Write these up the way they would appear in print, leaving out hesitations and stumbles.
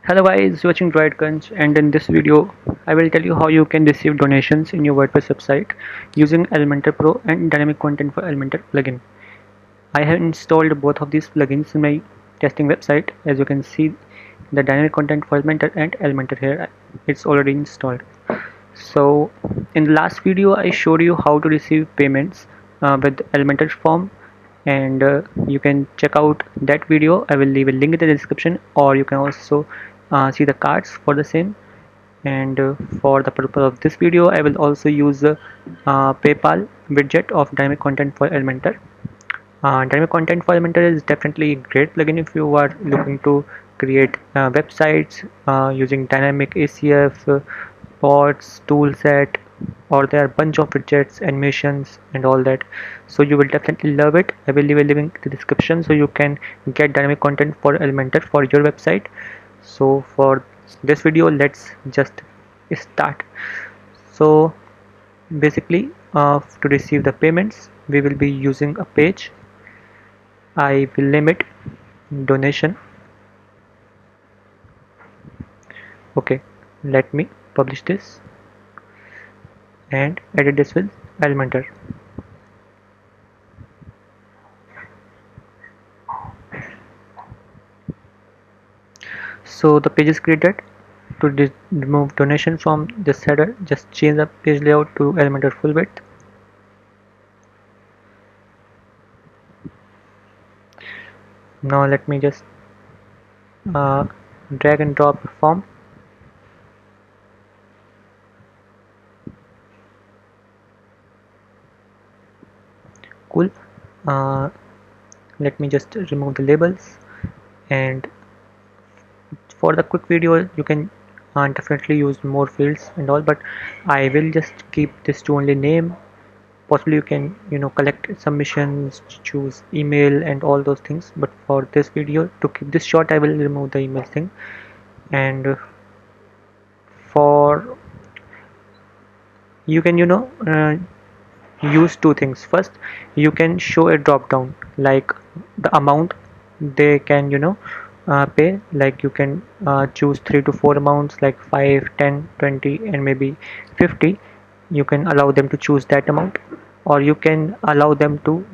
Hello guys, you're watching Droidkunch, and in this video I will tell you how you can receive donations in your WordPress website using Elementor Pro and Dynamic Content for Elementor plugin. I have installed both of these plugins in my testing website. As you can see, the Dynamic Content for Elementor and Elementor here, it's already installed. So in the last video I showed you how to receive payments with Elementor form, and you can check out that video. I will leave a link in the description, or you can also see the cards for the same. And for the purpose of this video I will also use the PayPal widget of Dynamic Content for Elementor. Dynamic Content for Elementor is definitely a great plugin if you are looking to create websites using dynamic ACF, bots, toolset, or there are a bunch of widgets, animations, and all that. So you will definitely love it. I will leave a link in the description so you can get dynamic content for Elementor for your website. So for this video, let's just start. So basically, to receive the payments, we will be using a page. I will name it donation. Okay, let me publish this and edit this with Elementor. So the page is created. To remove donation from this header, just change the page layout to Elementor full width. Now let me just drag and drop a form. Cool. Let me just remove the labels, and for the quick video you can definitely use more fields and all, but I will just keep this to only name. Possibly you can collect submissions, choose email and all those things, but for this video, to keep this short, I will remove the email thing. And for you can use two things. First, you can show a drop down like the amount they can pay. Like you can choose 3 to 4 amounts like 5, 10, 20, and maybe 50. You can allow them to choose that amount, or you can allow them to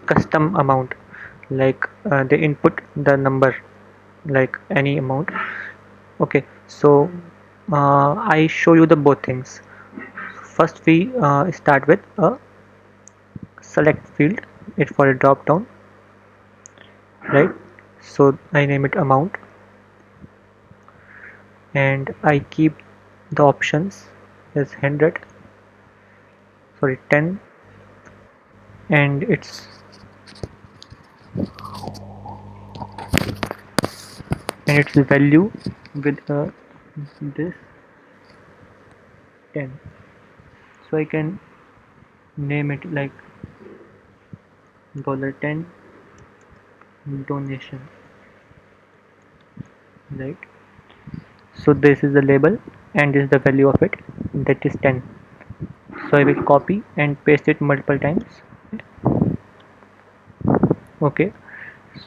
custom amount, like they input the number like any amount. Okay, so I show you the both things. First we start with a select field, it for a drop down, right? So I name it amount, and I keep the options as 100, sorry 10, and its value with this 10. So I can name it like $10 donation, right? So this is the label and this is the value of it, that is 10. So I will copy and paste it multiple times. Okay,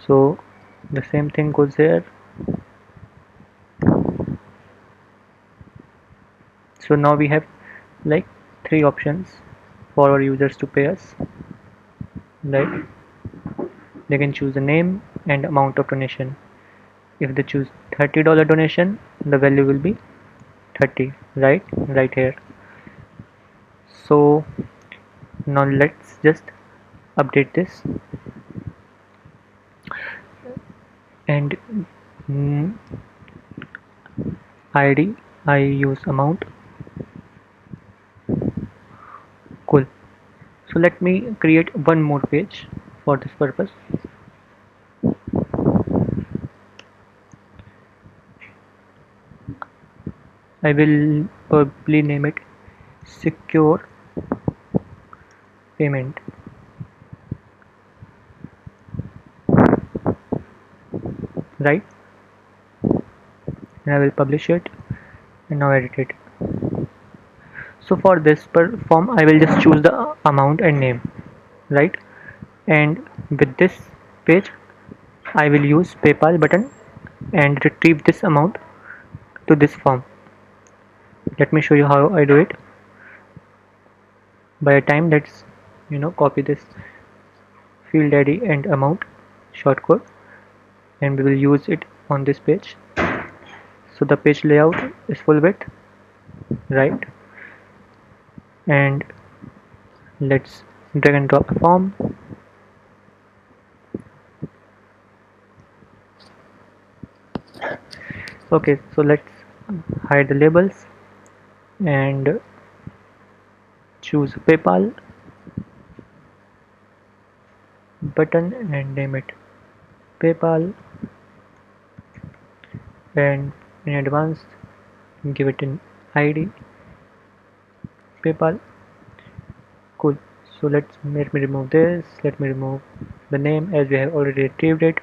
so the same thing goes here. So now we have like 3 options for our users to pay us, right? They can choose the name and amount of donation. If they choose $30 donation, the value will be 30, right here. So now let's just update this, and ID I use amount. Cool. So let me create one more page for this purpose. I will probably name it secure payment, right? And I will publish it and now edit it. So for this form I will just choose the amount and name, right? And with this page I will use PayPal button, and retrieve this amount to this form. Let me show you how I do it. By a time, let's copy this field ID and amount shortcode, and we will use it on this page. So the page layout is full width, right? And let's drag and drop a form. Okay, so let's hide the labels and choose PayPal button and name it PayPal, and in advance give it an ID PayPal. Cool. So let me remove this. Let me remove the name as we have already retrieved it.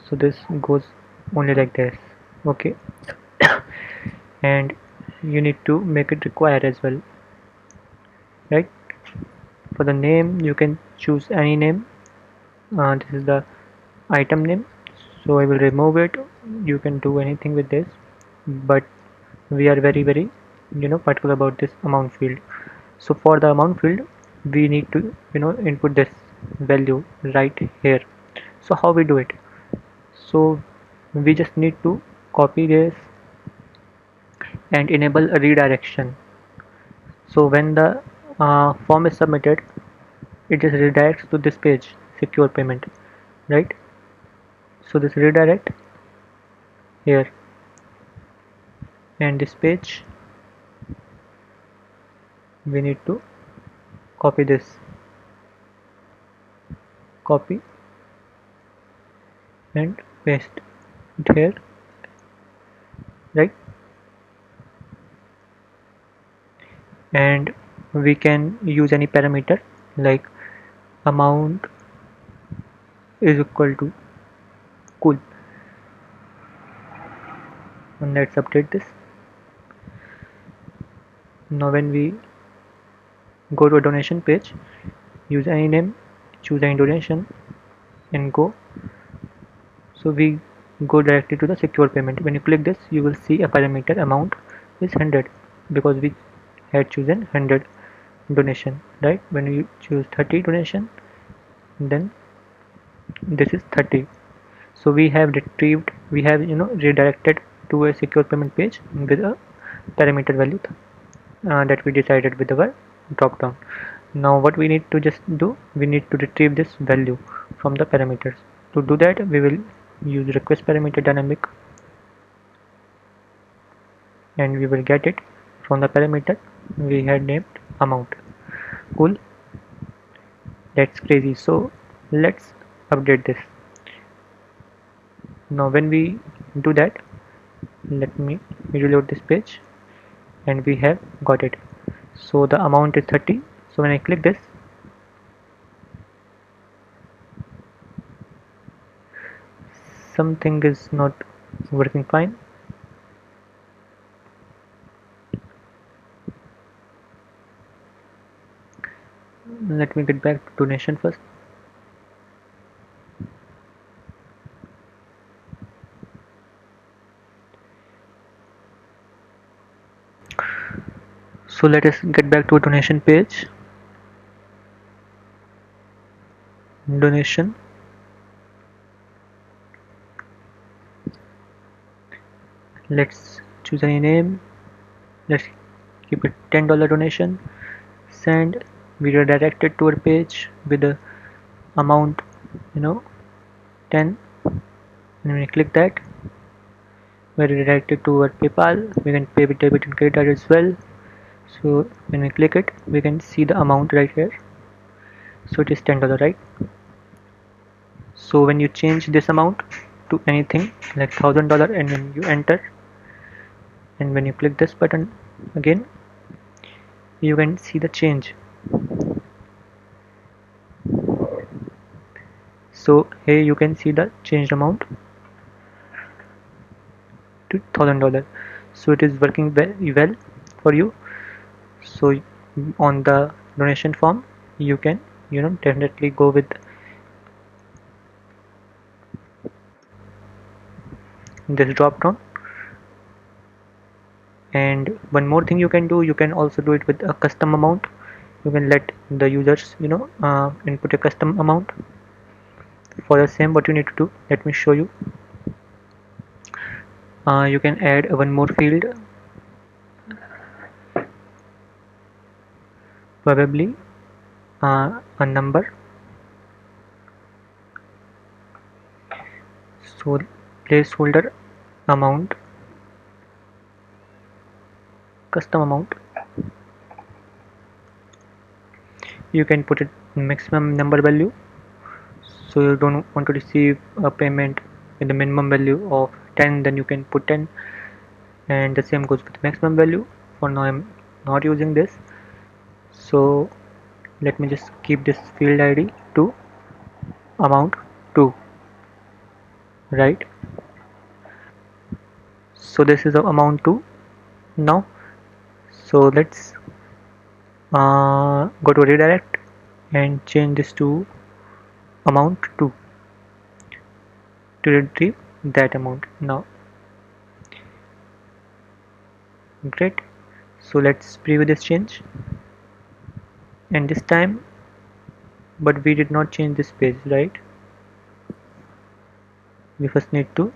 So this goes only like this. Okay. And you need to make it require as well, right? For the name you can choose any name. This is the item name, so I will remove it. You can do anything with this, but we are very particular about this amount field. So for the amount field we need to input this value right here. So how we do it? So we just need to copy this and enable a redirection. So when the form is submitted, it just redirects to this page, secure payment, right? So this redirect here, and this page we need to copy this, copy and paste it here, right? And we can use any parameter like amount is equal to cool, and let's update this. Now when we go to a donation page, use any name, choose any donation and go. So we go directly to the secure payment. When you click this, you will see a parameter amount is 100 because we had chosen 100 donation, right? When you choose 30 donation, then this is 30. So we have retrieved, we have redirected to a secure payment page with a parameter value that we decided with our drop down. Now what we need to just do, we need to retrieve this value from the parameters. To do that, we will use request parameter dynamic, and we will get it from the parameter we had named amount. Cool, that's crazy. So let's update this. Now when we do that, let me reload this page, and we have got it. So the amount is 30. So when I click this, something is not working fine. Let me get back to donation first. So let us get back to a donation page. Donation. Let's choose any name. Let's keep it $10 donation. Send. We redirect it to our page with the amount 10, and when we click that, we redirect it to our PayPal. We can pay with debit and credit card as well. So when we click it, we can see the amount right here. So it is $10, right? So when you change this amount to anything like $1,000, and when you enter, and when you click this button again, you can see the change. So here you can see the changed amount to $1,000. So it is working very well for you. So on the donation form, you can definitely go with this drop down. And one more thing you can do, you can also do it with a custom amount. You can let the users input a custom amount. For the same, what you need to do, let me show you. You can add one more field, probably a number. So placeholder amount, custom amount. You can put it maximum number value, so you don't want to receive a payment with the minimum value of 10, then you can put 10, and the same goes with maximum value. For now I'm not using this, so let me just keep this field ID to amount 2, right? So this is the amount 2 now. So let's go to redirect and change this to amount 2 to retrieve that amount now. Great. So let's preview this change, and this time, but we did not change this page, right? We first need to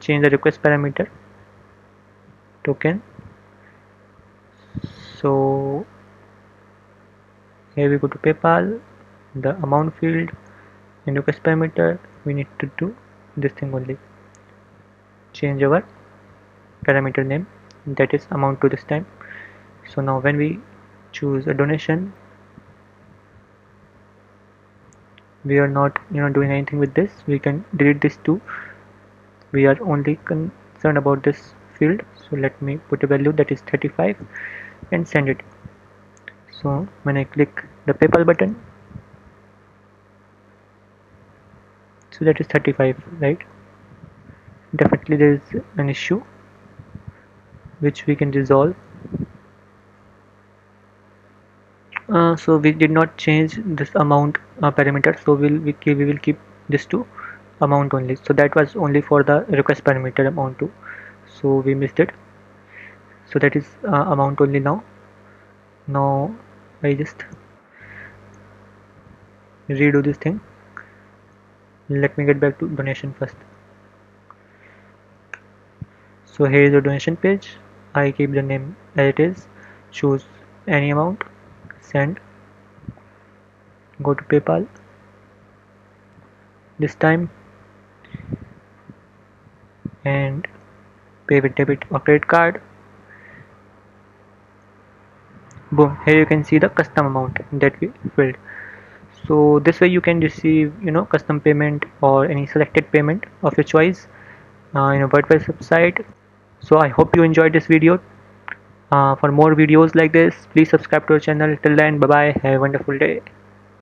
change the request parameter token. So here we go to PayPal, the amount field, in request parameter we need to do this thing only, change our parameter name, that is amount to this time. So now when we choose a donation, we are not doing anything with this. We can delete this too. We are only concerned about this field. So let me put a value that is 35 and send it. So when I click the PayPal button, so that is 35, right? Definitely there is an issue which we can resolve. So we did not change this amount parameter, so we will keep this to amount only. So that was only for the request parameter amount too, so we missed it. So that is amount only now. Now I just redo this thing. Let me get back to donation first. So here is the donation page. I keep the name as it is, choose any amount, send, go to PayPal this time, and pay with debit or credit card. Boom, here you can see the custom amount that we filled. So this way you can receive custom payment or any selected payment of your choice in a WordPress website. So I hope you enjoyed this video. For more videos like this, please subscribe to our channel. Till then, bye bye, have a wonderful day.